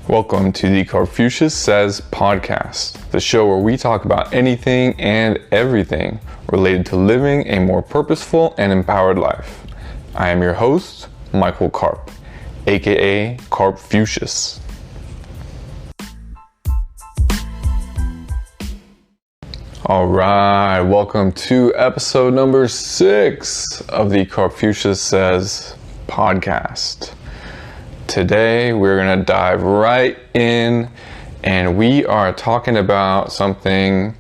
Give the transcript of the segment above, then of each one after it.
Welcome to the Karpfucius Says Podcast, the show where we talk about anything and everything related to living a more purposeful and empowered life. I am your host, Michael Karp, aka Karpfucius. All right, welcome to episode number 6 of the Karpfucius Says Podcast. Today, we're going to dive right in, and we are talking about something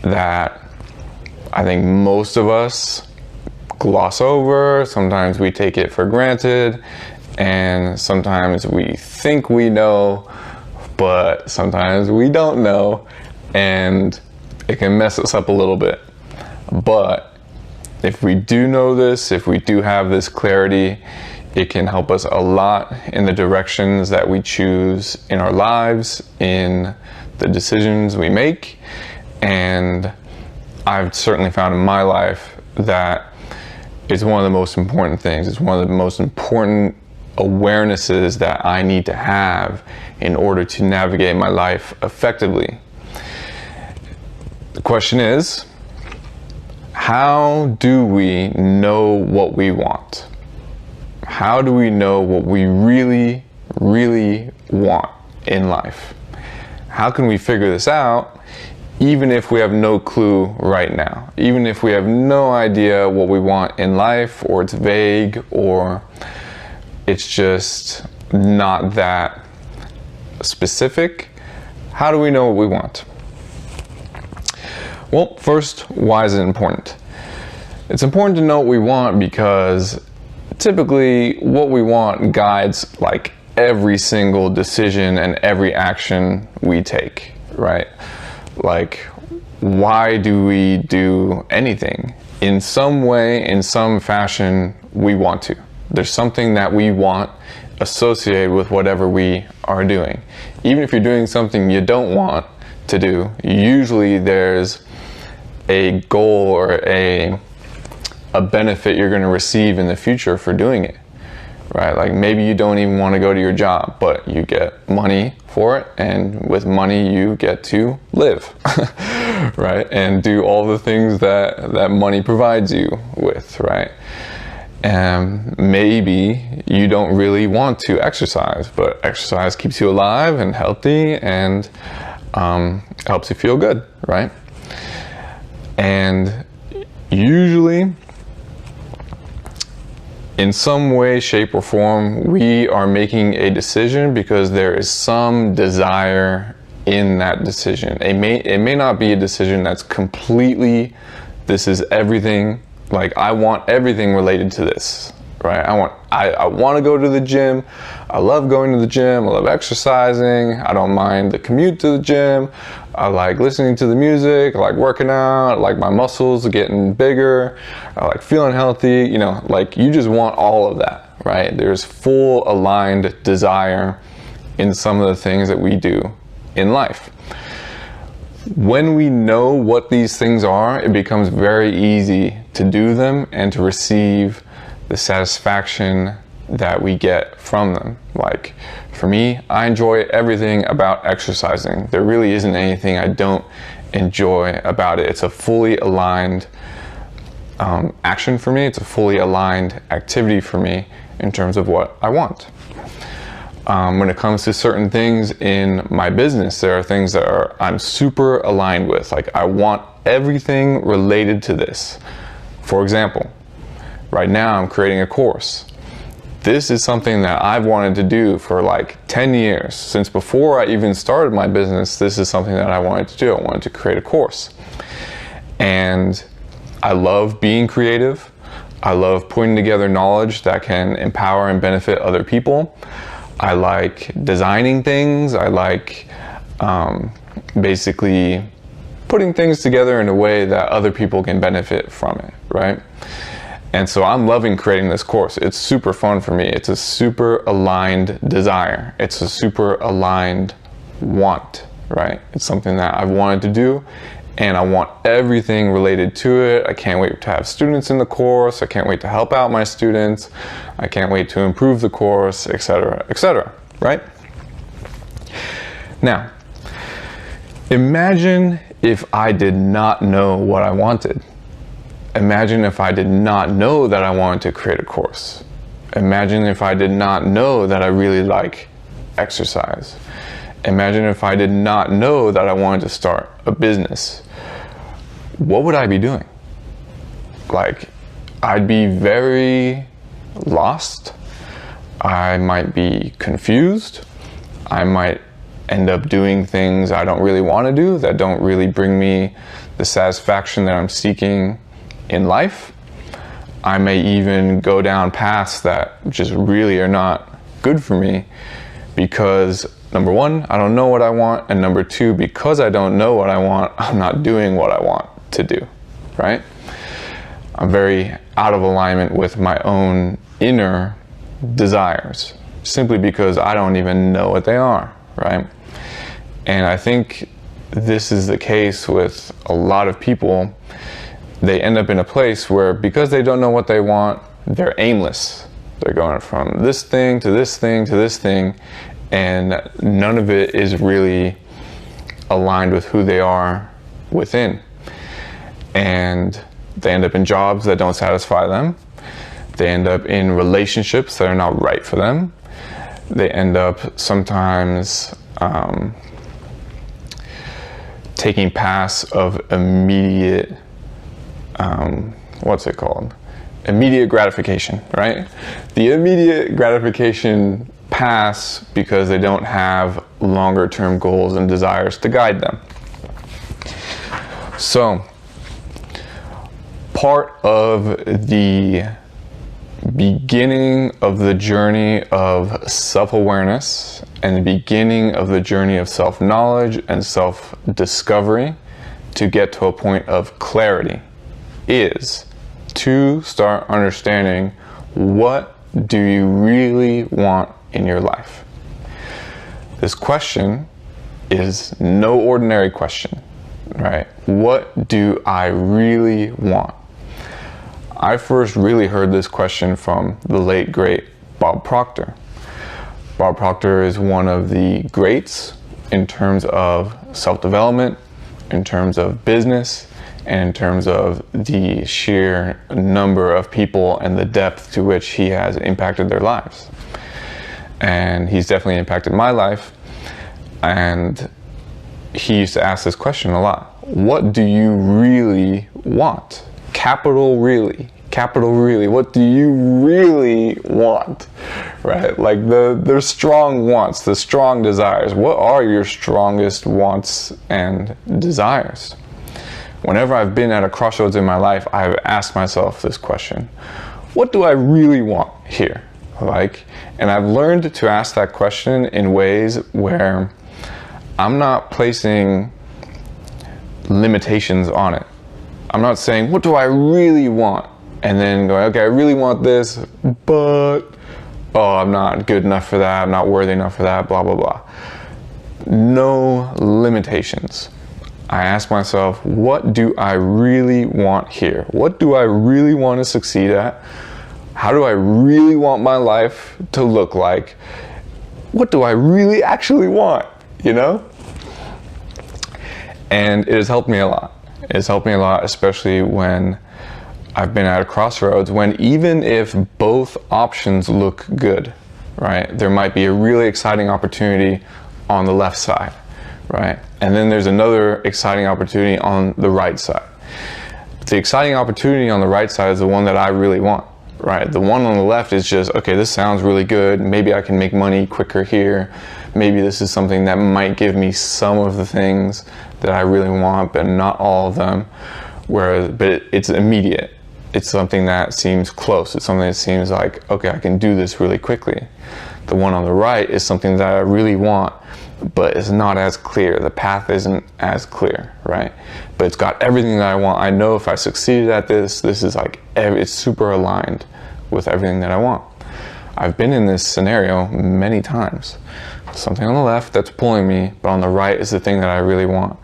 that I think most of us gloss over. Sometimes we take it for granted, and sometimes we think we know, but sometimes we don't know, and it can mess us up a little bit. But if we do know this, if we do have this clarity, it can help us a lot in the directions that we choose in our lives, in the decisions we make. And I've certainly found in my life that it's one of the most important things. It's one of the most important awarenesses that I need to have in order to navigate my life effectively. The question is, how do we know what we want? How do we know what we really, really want in life? How can we figure this out even if we have no clue right now? Even if we have no idea what we want in life, or it's vague, or it's just not that specific? How do we know what we want? Well, first, why is it important? It's important to know what we want because typically what we want guides like every single decision and every action we take, right? Like, why do we do anything? In some way, in some fashion, we want to. There's something that we want associated with whatever we are doing. Even if you're doing something you don't want to do, usually there's a goal or a benefit you're going to receive in the future for doing it, right? Like maybe you don't even want to go to your job, but you get money for it, and with money you get to live, right? And do all the things that money provides you with, right? And maybe you don't really want to exercise, but exercise keeps you alive and healthy and helps you feel good, right? And usually, in some way, shape, or form, we are making a decision because there is some desire in that decision. It may not be a decision that's completely, this is everything, like I want everything related to this, right? I want to go to the gym. I love going to the gym. I love exercising. I don't mind the commute to the gym. I like listening to the music. I like working out. I like my muscles getting bigger. I like feeling healthy. You know, like you just want all of that, right? There's full aligned desire in some of the things that we do in life. When we know what these things are, it becomes very easy to do them and to receive the satisfaction that we get from them. Like for me, I enjoy everything about exercising. There really isn't anything I don't enjoy about it. It's a fully aligned action for me. It's a fully aligned activity for me in terms of what I want. When it comes to certain things in my business, there are things that I'm super aligned with. Like I want everything related to this. For example, right now I'm creating a course. This is something that I've wanted to do for like 10 years. Since before I even started my business, this is something that I wanted to do. I wanted to create a course. And I love being creative. I love putting together knowledge that can empower and benefit other people. I like designing things. I like basically putting things together in a way that other people can benefit from it, right? And so I'm loving creating this course. It's super fun for me. It's a super aligned desire. It's a super aligned want, right? It's something that I've wanted to do, and I want everything related to it. I can't wait to have students in the course. I can't wait to help out my students. I can't wait to improve the course, etc., right? Now, imagine if I did not know what I wanted. Imagine if I did not know that I wanted to create a course. Imagine if I did not know that I really like exercise. Imagine if I did not know that I wanted to start a business. What would I be doing? Like, I'd be very lost. I might be confused. I might end up doing things I don't really want to do, that don't really bring me the satisfaction that I'm seeking in life. I may even go down paths that just really are not good for me because, number one, I don't know what I want, and number two, because I don't know what I want, I'm not doing what I want to do, right? I'm very out of alignment with my own inner desires, simply because I don't even know what they are, right? And I think this is the case with a lot of people. They end up in a place where, because they don't know what they want, they're aimless. They're going from this thing to this thing to this thing, and none of it is really aligned with who they are within. And they end up in jobs that don't satisfy them. They end up in relationships that are not right for them. They end up sometimes taking paths of immediate, immediate gratification, right? The immediate gratification paths because they don't have longer term goals and desires to guide them. So, part of the beginning of the journey of self-awareness and the beginning of the journey of self-knowledge and self-discovery to get to a point of clarity is to start understanding, what do you really want in your life? This question is no ordinary question, right? What do I really want? I first really heard this question from the late, great Bob Proctor. Bob Proctor is one of the greats in terms of self-development, in terms of business, and in terms of the sheer number of people and the depth to which he has impacted their lives. And he's definitely impacted my life. And he used to ask this question a lot. What do you really want? Capital really, what do you really want, right? Like the strong wants, the strong desires. What are your strongest wants and desires? Whenever I've been at a crossroads in my life, I've asked myself this question. What do I really want here? And I've learned to ask that question in ways where I'm not placing limitations on it. I'm not saying, what do I really want? And then going, okay, I really want this, but, I'm not good enough for that. I'm not worthy enough for that, blah, blah, blah. No limitations. I ask myself, what do I really want here? What do I really want to succeed at? How do I really want my life to look like? What do I really actually want, And it has helped me a lot. It's helped me a lot, especially when I've been at a crossroads, when even if both options look good, right? There might be a really exciting opportunity on the left side, right? And then there's another exciting opportunity on the right side. The exciting opportunity on the right side is the one that I really want, right? The one on the left is just, okay, this sounds really good. Maybe I can make money quicker here. Maybe this is something that might give me some of the things that I really want, but not all of them. But it's immediate. It's something that seems close. It's something that seems like, okay, I can do this really quickly. The one on the right is something that I really want, but it's not as clear. The path isn't as clear, right? But it's got everything that I want. I know if I succeeded at this is like, it's super aligned with everything that I want. I've been in this scenario many times. Something on the left that's pulling me, but on the right is the thing that I really want.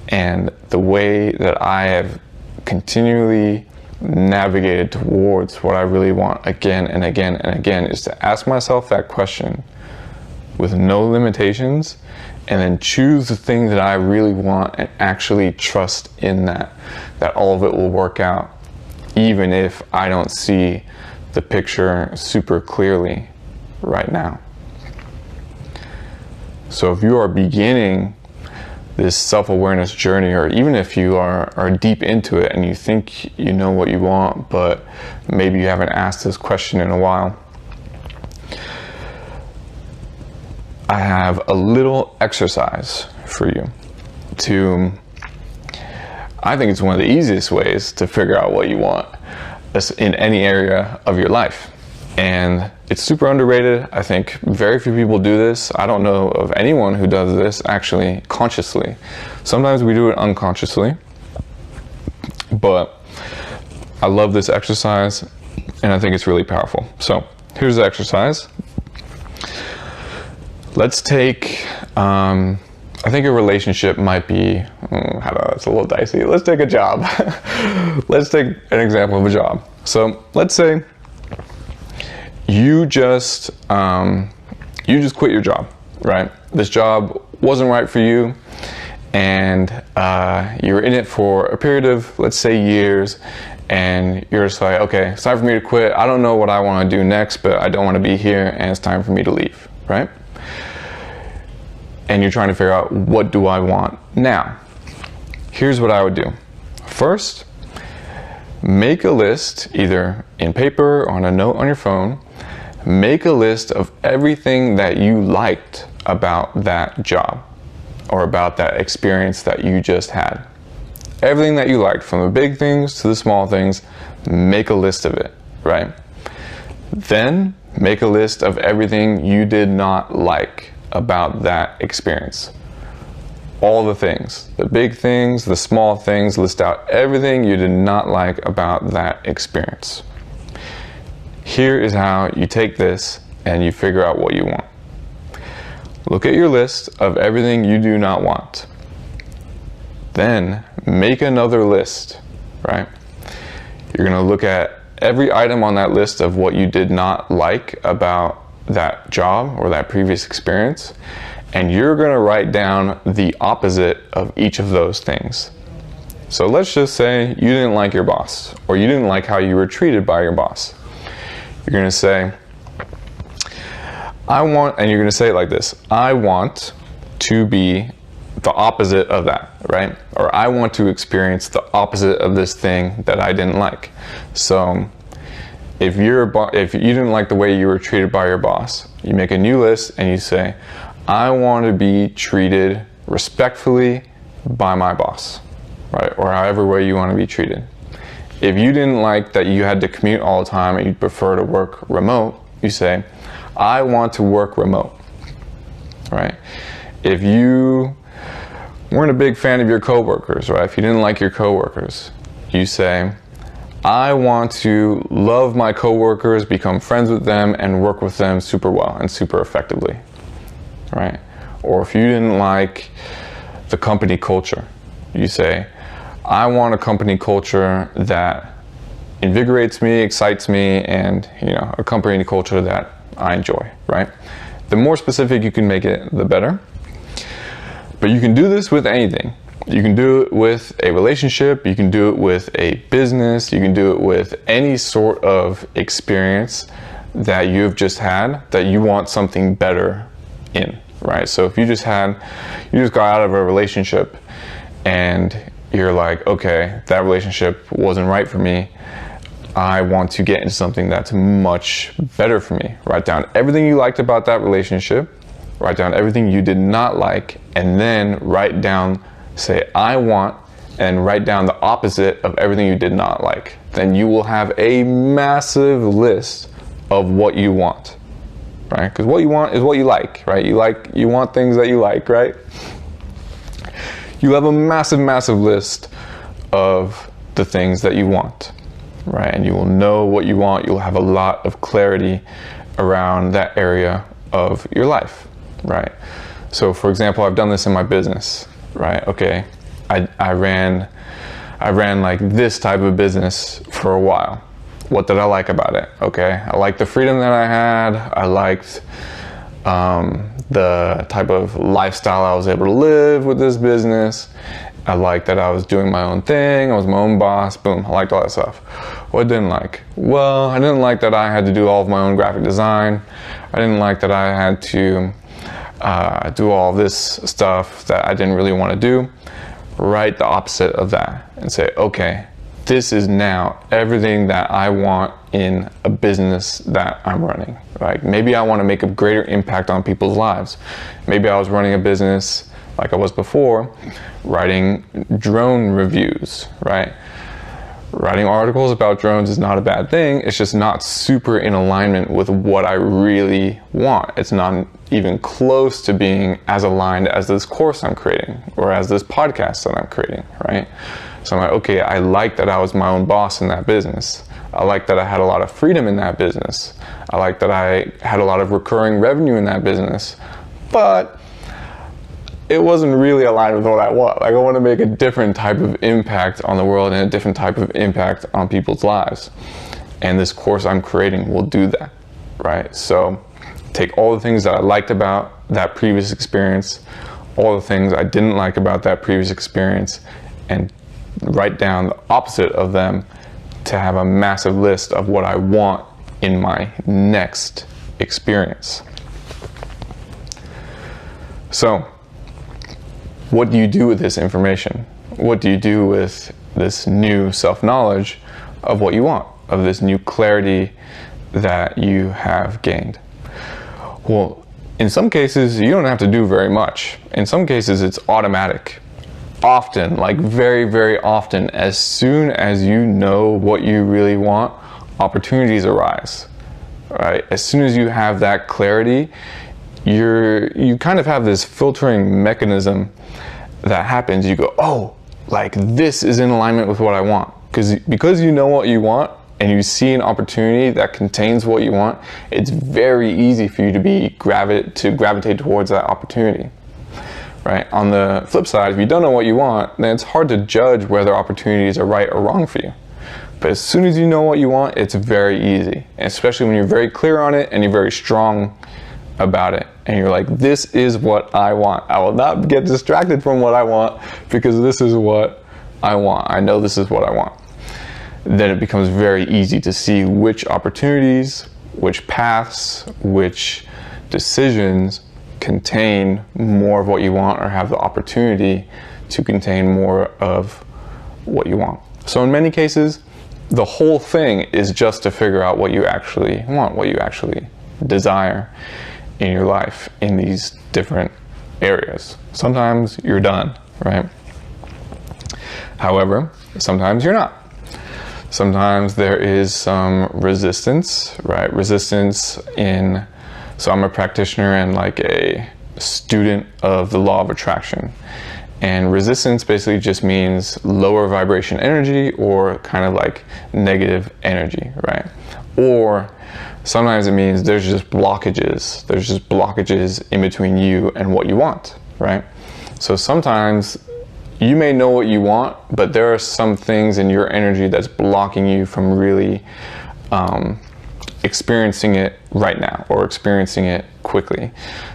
And the way that I have continually navigated towards what I really want again and again and again is to ask myself that question with no limitations and then choose the thing that I really want and actually trust in that all of it will work out, even if I don't see the picture super clearly right now. So if you are beginning this self-awareness journey, or even if you are deep into it and you think you know what you want, but maybe you haven't asked this question in a while, I have a little exercise for you I think it's one of the easiest ways to figure out what you want in any area of your life. And it's super underrated. I think very few people do this. I don't know of anyone who does this actually consciously. Sometimes we do it unconsciously, but I love this exercise and I think it's really powerful. So here's the exercise. Let's take, I think a relationship might be, it's a little dicey. Let's take a job. Let's take an example of a job. So let's say you just quit your job, right? This job wasn't right for you, and you were in it for a period of, let's say, years, and you're just like, okay, it's time for me to quit. I don't know what I want to do next, but I don't want to be here, and it's time for me to leave, right? And you're trying to figure out, what do I want now? Here's what I would do. First, make a list, either in paper or on a note on your phone. Make a list of everything that you liked about that job or about that experience that you just had. Everything that you liked, from the big things to the small things, make a list of it, right? Then make a list of everything you did not like about that experience. All the things, the big things, the small things, list out everything you did not like about that experience. Here is how you take this and you figure out what you want. Look at your list of everything you do not want. Then make another list, right? You're going to look at every item on that list of what you did not like about that job or that previous experience, and you're going to write down the opposite of each of those things. So let's just say you didn't like your boss, or you didn't like how you were treated by your boss. You're going to say, and you're going to say it like this: I want to be the opposite of that, right? Or I want to experience the opposite of this thing that I didn't like. So if you didn't like the way you were treated by your boss, you make a new list and you say, I want to be treated respectfully by my boss, right? Or however way you want to be treated. If you didn't like that you had to commute all the time and you'd prefer to work remote, you say, I want to work remote, right? If you weren't a big fan of your coworkers, right? If you didn't like your coworkers, you say, I want to love my coworkers, become friends with them, and work with them super well and super effectively, right? Or if you didn't like the company culture, you say, I want a company culture that invigorates me, excites me, and a company culture that I enjoy, right? The more specific you can make it, the better. But you can do this with anything. You can do it with a relationship, you can do it with a business, you can do it with any sort of experience that you've just had that you want something better in, right? So if you just got out of a relationship and you're like, okay, that relationship wasn't right for me, I want to get into something that's much better for me. Write down everything you liked about that relationship, write down everything you did not like, and then say, I want, and write down the opposite of everything you did not like. Then you will have a massive list of what you want, right? Because what you want is what you like, right? You want things that you like, right? You have a massive, massive list of the things that you want, right? And you will know what you want. You'll have a lot of clarity around that area of your life, right? So for example, I've done this in my business, right? Okay, I ran like this type of business for a while. What did I like about it? Okay, I liked the freedom that I had. I liked the type of lifestyle I was able to live with this business. I liked that I was doing my own thing. I was my own boss. Boom. I liked all that stuff. What I didn't like? Well, I didn't like that I had to do all of my own graphic design. I didn't like that I had to do all this stuff that I didn't really want to do. Write the opposite of that and say, okay, this is now everything that I want in a business that I'm running. Right? Maybe I want to make a greater impact on people's lives. Maybe I was running a business like I was before, writing drone reviews, right? Writing articles about drones is not a bad thing. It's just not super in alignment with what I really want. It's not even close to being as aligned as this course I'm creating or as this podcast that I'm creating, right? So I'm like, okay, I like that I was my own boss in that business. I like that I had a lot of freedom in that business. I like that I had a lot of recurring revenue in that business. But it wasn't really aligned with what I want. Like, I want to make a different type of impact on the world and a different type of impact on people's lives. And this course I'm creating will do that, right? So take all the things that I liked about that previous experience, all the things I didn't like about that previous experience, and write down the opposite of them to have a massive list of what I want in my next experience. So, what do you do with this information? What do you do with this new self-knowledge of what you want, of this new clarity that you have gained? Well, in some cases, you don't have to do very much. In some cases, it's automatic. Often, like very, very often, as soon as you know what you really want, opportunities arise, right? As soon as you have that clarity, you kind of have this filtering mechanism that happens. You go, oh, like this is in alignment with what I want. Because you know what you want and you see an opportunity that contains what you want, it's very easy for you to gravitate towards that opportunity, right? On the flip side, if you don't know what you want, then it's hard to judge whether opportunities are right or wrong for you. But as soon as you know what you want, it's very easy, and especially when you're very clear on it and you're very strong about it, and you're like, this is what I want. I will not get distracted from what I want because this is what I want. I know this is what I want. Then it becomes very easy to see which opportunities, which paths, which decisions contain more of what you want or have the opportunity to contain more of what you want. So in many cases, the whole thing is just to figure out what you actually want, what you actually desire in your life in these different areas. Sometimes you're done, right? However, sometimes you're not. Sometimes there is some resistance, right? So I'm a practitioner and like a student of the law of attraction. And resistance basically just means lower vibration energy or kind of like negative energy, right? Or sometimes it means there's just blockages. There's just blockages in between you and what you want, right? So sometimes you may know what you want, but there are some things in your energy that's blocking you from really experiencing it right now or experiencing it quickly.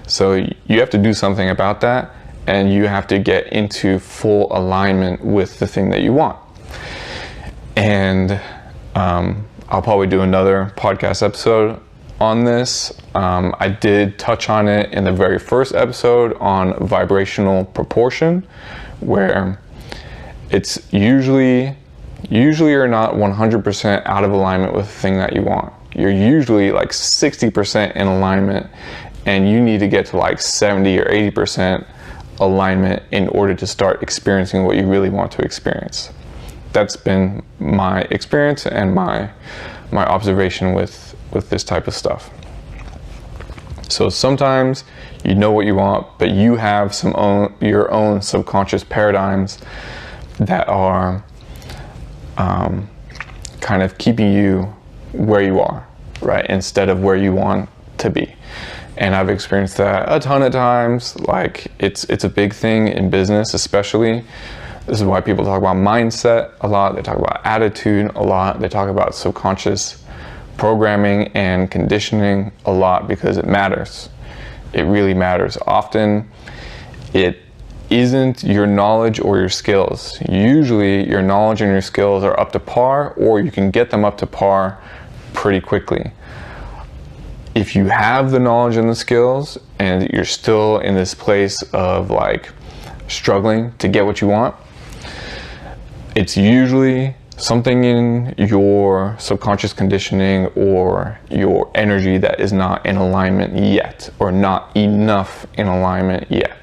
So you have to do something about that, and you have to get into full alignment with the thing that you want. And I'll probably do another podcast episode on this. I did touch on it in the very first episode on vibrational proportion, where it's usually you're not 100% out of alignment with the thing that you want. You're usually like 60% in alignment, and you need to get to like 70 or 80% alignment in order to start experiencing what you really want to experience. That's been my experience and my observation with this type of stuff. So sometimes you know what you want, but you have your own subconscious paradigms that are kind of keeping you where you are, right, instead of where you want to be. And I've experienced that a ton of times. Like it's a big thing in business, especially. This is why people talk about mindset a lot. They talk about attitude a lot. They talk about subconscious programming and conditioning a lot, because it matters. it really matters. Often it isn't your knowledge or your skills. Usually your knowledge and your skills are up to par, or you can get them up to par pretty quickly. If you have the knowledge and the skills and you're still in this place of like struggling to get what you want, it's usually something in your subconscious conditioning or your energy that is not in alignment yet, or not enough in alignment yet.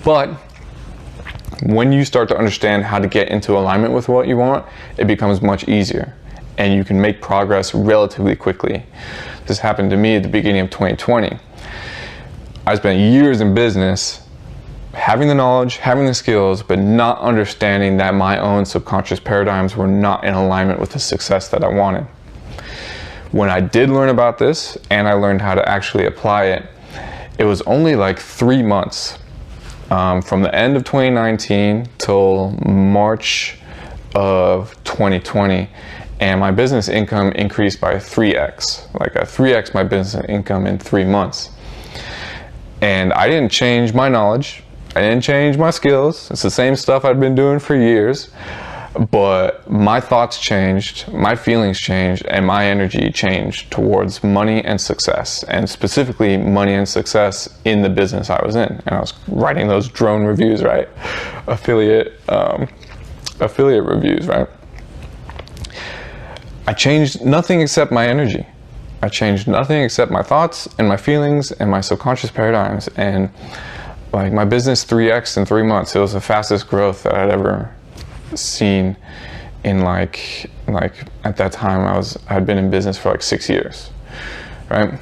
But when you start to understand how to get into alignment with what you want, it becomes much easier and you can make progress relatively quickly. This happened to me at the beginning of 2020. I spent years in business having the knowledge, having the skills, but not understanding that my own subconscious paradigms were not in alignment with the success that I wanted. When I did learn about this and I learned how to actually apply it, it was only like 3 months. From the end of 2019 till March of 2020, and my business income increased by 3x, like a 3x my business income in 3 months. And I didn't change my knowledge, I didn't change my skills, it's the same stuff I'd been doing for years, but my thoughts changed, my feelings changed, and my energy changed towards money and success, and specifically money and success in the business I was in. And I was writing those drone reviews, right? Affiliate reviews, right? I changed nothing except my energy. I changed nothing except my thoughts and my feelings and my subconscious paradigms. And like my business 3x in 3 months. It was the fastest growth that I'd ever seen in like at that time I'd been in business for like 6 years, right?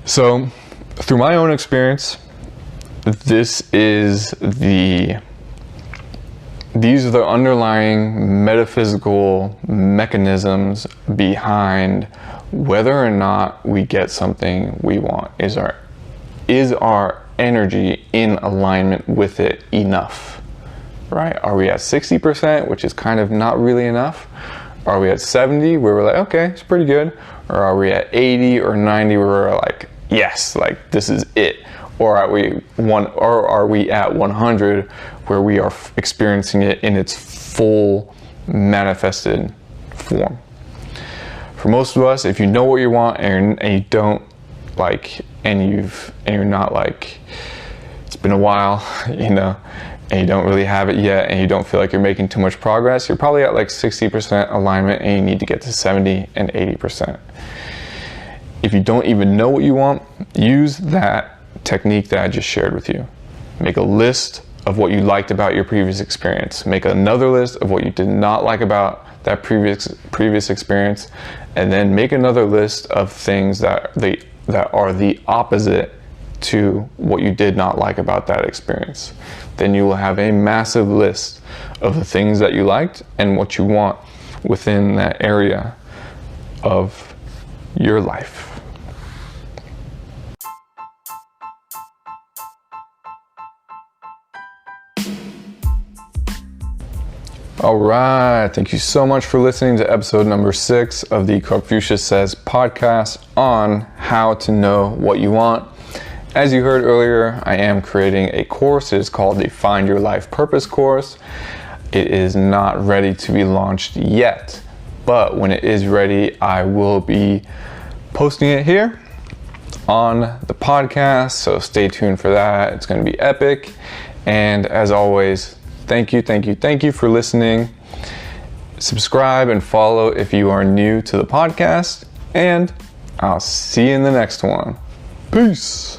So through my own experience, these are the underlying metaphysical mechanisms behind whether or not we get something we want. Is our energy in alignment with it enough? Right? Are we at 60%, which is kind of not really enough? Are we at 70 where we're like, okay, it's pretty good? Or are we at 80 or 90 where we're like, yes, like this is it? Or are we at 100 where we are experiencing it in its full manifested form? For most of us, if you know what you want and you don't like, and you're not like, it's been a while, you know, and you don't really have it yet, and you don't feel like you're making too much progress, you're probably at like 60% alignment, and you need to get to 70 and 80%. If you don't even know what you want, use that technique that I just shared with you. Make a list of what you liked about your previous experience. Make another list of what you did not like about that previous experience, and then make another list of things that are the opposite to what you did not like about that experience. Then you will have a massive list of the things that you liked and what you want within that area of your life. All right, thank you so much for listening to episode number 6 of the Karpfucius Says Podcast on how to know what you want. As you heard earlier, I am creating a course. It is called the Find Your Life Purpose course. It is not ready to be launched yet, but when it is ready, I will be posting it here on the podcast, so stay tuned for that. It's going to be epic. And as always, thank you for listening. Subscribe and follow if you are new to the podcast, and I'll see you in the next one. Peace.